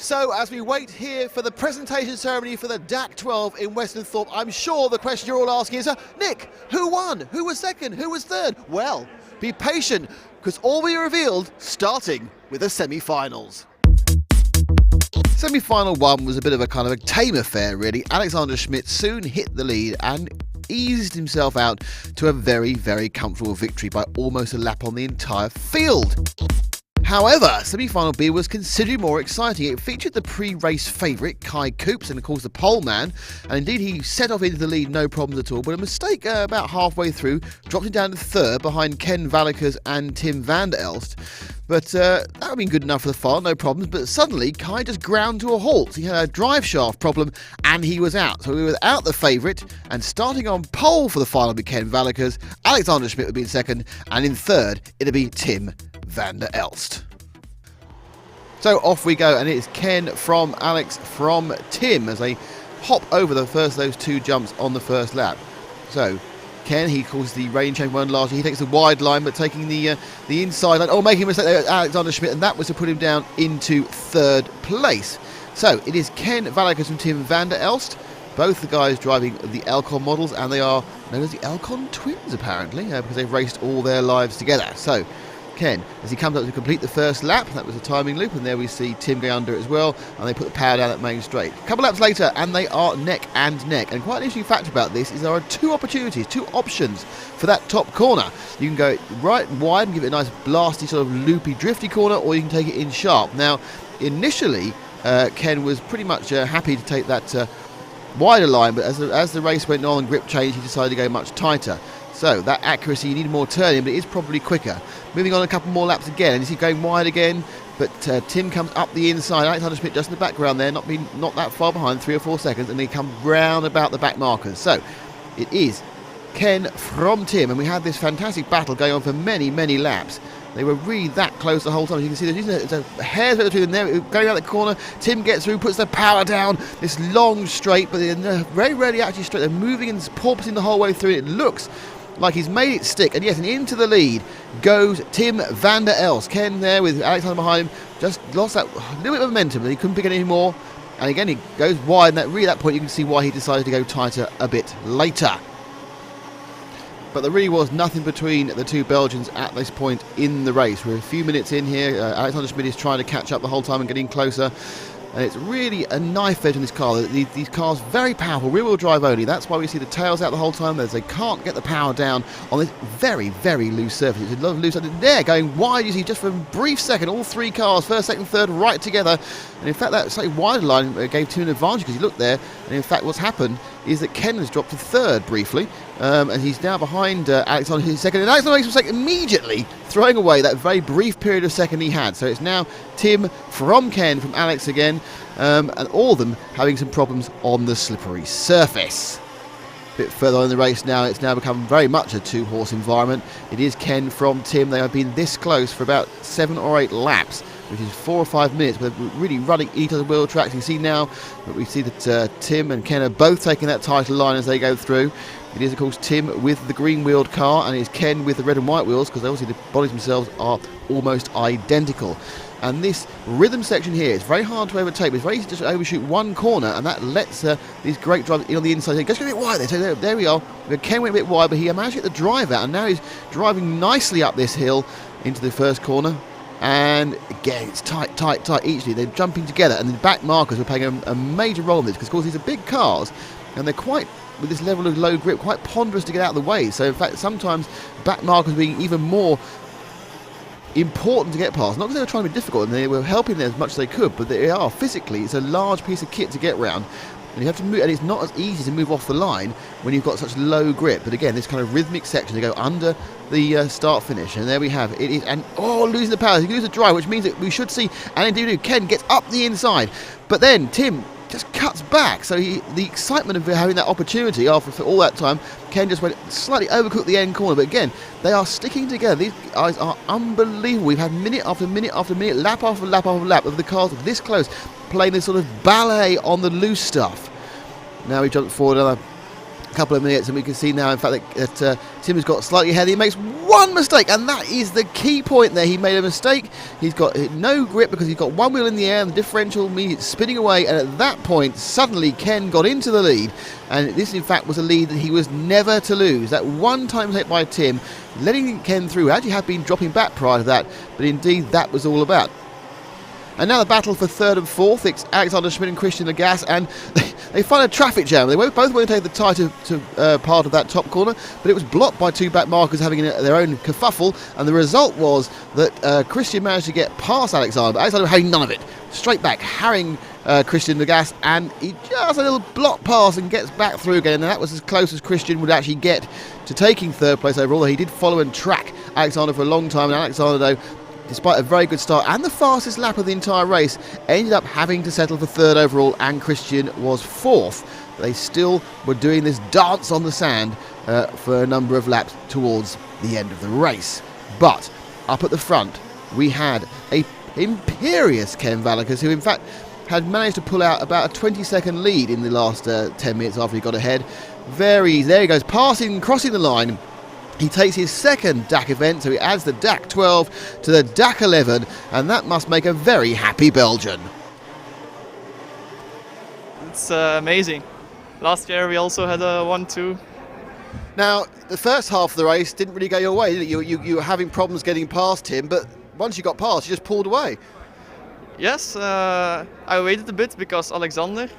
So as we wait here for the presentation ceremony for the DAC 12 in Western Thorpe, I'm sure the question you're all asking is, Nick, who won? Who was second? Who was third? Well, be patient, because all will be revealed starting with the semi-finals. Semi-final one was a bit of a kind of a tame affair, really. Alexander Schmitt soon hit the lead and eased himself out to a very, very comfortable victory by almost a lap on the entire field. However, semi-final B was considerably more exciting. It featured the pre-race favourite, Kai Coops, and of course the pole man, and indeed he set off into the lead no problems at all, but a mistake about halfway through dropped him down to third behind Ken Walckiers and Tim Vander Elst. But that would have been good enough for the final, no problems, but suddenly Kai just ground to a halt. He had a drive shaft problem and he was out. So we were without the favourite, and starting on pole for the final would be Ken Walckiers, Alexander Schmitt would be in second, and in third it'd be Tim Vander Elst. So off we go, and it's Ken from Alex from Tim as they hop over the first of those two jumps on the first lap. So Ken, he calls the rain change one largely. He takes the wide line, but taking the inside line. Oh, making a mistake there, Alexander Schmitt, and that was to put him down into third place. So it is Ken Walckiers from Tim Vander Elst. Both the guys driving the Elcon models, and they are known as the Elcon twins apparently, because they've raced all their lives together. So Ken, as he comes up to complete the first lap, that was a timing loop, and there we see Tim going under it as well, and they put the power down at main straight. A couple laps later, and they are neck and neck. And quite an interesting fact about this is there are two opportunities, two options for that top corner. You can go right and wide and give it a nice blasty sort of loopy drifty corner, or you can take it in sharp. Now, initially, Ken was pretty much happy to take that wider line, but as the race went on and grip changed, he decided to go much tighter. So that accuracy, you need more turning, but it is probably quicker. Moving on a couple more laps again, and you see going wide again, but Tim comes up the inside. Alexander Schmitt just in the background there, not that far behind, 3 or 4 seconds, and they come round about the back markers. So it is Ken from Tim, and we had this fantastic battle going on for many, many laps. They were really that close the whole time. As you can see, there's a hair's breadth between them there. Going out the corner, Tim gets through, puts the power down. This long straight, but they're very rarely actually straight. They're moving and porpoising the whole way through. It looks like he's made it stick, and yes, and into the lead goes Tim Vander Elst. Ken there with Alexander behind him, just lost that little bit of momentum, and he couldn't pick it anymore. And again, he goes wide, and at that point you can see why he decided to go tighter a bit later. But there really was nothing between the two Belgians at this point in the race. We're a few minutes in here. Alexander Schmitt is trying to catch up the whole time and getting closer. And it's really a knife edge in this car. These cars very powerful, rear-wheel drive only. That's why we see the tails out the whole time, as they can't get the power down on this very, very loose surface. It's a lot of loose there, going wide. You see just for a brief second, all three cars, first, second, third, right together. And in fact, that slightly wider line gave Tim an advantage because he looked there. And in fact, what's happened is that Ken has dropped to third briefly, and he's now behind Alexander who's second. And Alexander makes a mistake immediately, throwing away that very brief period of second he had. So it's now Tim from Ken from Alex again, and all of them having some problems on the slippery surface. A bit further on in the race now, it's now become very much a two-horse environment. It is Ken from Tim. They have been this close for about 7 or 8 laps, which is 4 or 5 minutes, but really running each other's wheel tracks. You see now that we see that Tim and Ken are both taking that title line as they go through. It is, of course, Tim with the green-wheeled car, and it's Ken with the red and white wheels, because obviously the bodies themselves are almost identical. And this rhythm section here is very hard to overtake, but it's very easy to just overshoot one corner, and that lets these great drivers in on the inside. It goes a bit wide there, so there we are. Ken went a bit wide, but he managed to get the drive out, and now he's driving nicely up this hill into the first corner. And again, it's tight, tight, tight each. They're jumping together, and the back markers are playing a major role in this, because of course these are big cars, and they're quite, with this level of low grip, quite ponderous to get out of the way. So in fact, sometimes back markers being even more important to get past. Not because they were trying to be difficult and they were helping them as much as they could, but they are physically, it's a large piece of kit to get round, and you have to move, and it's not as easy to move off the line when you've got such low grip. But again, this kind of rhythmic section, they go under the start finish, and there we have it. Is, and losing the power, he loses the drive, which means that we should see, and indeed Ken gets up the inside, but then Tim just cuts back. So the excitement of having that opportunity after for all that time, Ken just went slightly overcooked the end corner. But again, they are sticking together. These guys are unbelievable. We've had minute after minute after minute, lap after lap after lap of the cars this close, playing this sort of ballet on the loose stuff. Now we jump forward another couple of minutes, and we can see now, in fact, that Tim has got slightly ahead. He makes one mistake, and that is the key point there. He made a mistake. He's got no grip because he's got one wheel in the air and the differential means it's spinning away, and at that point suddenly Ken got into the lead, and this in fact was a lead that he was never to lose. That one time hit by Tim, letting Ken through, actually had been dropping back prior to that, but indeed that was all about. And now the battle for third and fourth. It's Alexander Schmitt and Christian Lagasse, and they find a traffic jam. They both want to take the tighter part of that top corner, but it was blocked by two back markers having their own kerfuffle, and the result was that Christian managed to get past Alexander, but Alexander having none of it. Straight back, harrying Christian Lagasse, and he just a little block pass and gets back through again, and that was as close as Christian would actually get to taking third place overall. He did follow and track Alexander for a long time, and Alexander, though, despite a very good start and the fastest lap of the entire race, ended up having to settle for third overall, and Christian was fourth. They still were doing this dance on the sand for a number of laps towards the end of the race. But up at the front, we had a imperious Ken Valakers, who in fact had managed to pull out about a 20-second lead in the last 10 minutes after he got ahead. Very easy. There he goes, crossing the line. He takes his second DAC event, so he adds the DAC 12 to the DAC 11, and that must make a very happy Belgian. It's amazing. Last year we also had a 1-2. Now, the first half of the race didn't really go your way, did it? You were having problems getting past him, but once you got past, you just pulled away. Yes, I waited a bit because Alexander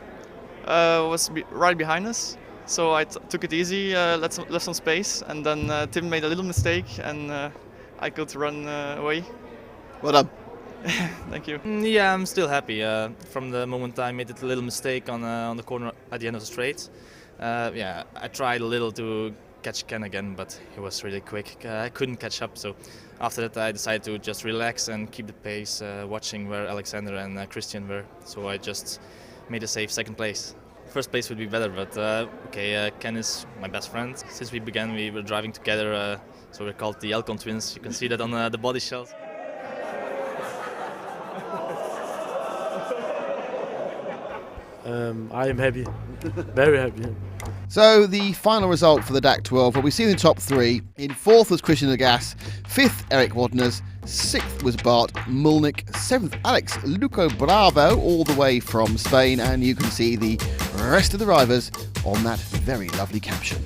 was right behind us. So I took it easy, left some space, and then Tim made a little mistake, and I could run away. Well done. Thank you. Yeah, I'm still happy. From the moment I made a little mistake on the corner at the end of the straight, yeah, I tried a little to catch Ken again, but he was really quick. I couldn't catch up, so after that I decided to just relax and keep the pace, watching where Alexander and Christian were. So I just made a safe second place. First place would be better, but okay, Ken is my best friend. Since we began, we were driving together, so we're called the Elcon twins. You can see that on the body shells. I am happy, very happy. So the final result for the DAC 12, well, we see in the top three. In fourth was Christian Lagasse, fifth Eric Wadners, sixth was Bart Mulnik, seventh Alex Luco Bravo, all the way from Spain, and you can see the rest of the drivers on that very lovely caption.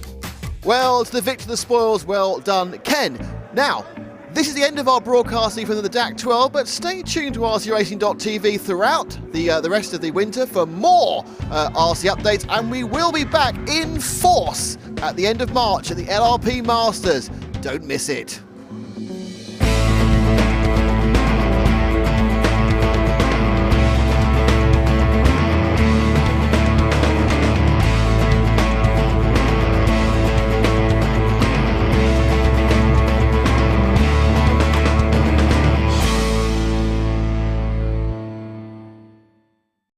Well, to the victor of the spoils, well done, Ken. Now, this is the end of our broadcasting from the DAC 12, but stay tuned to rcracing.tv throughout the rest of the winter for more RC updates, and we will be back in force at the end of March at the LRP Masters. Don't miss it.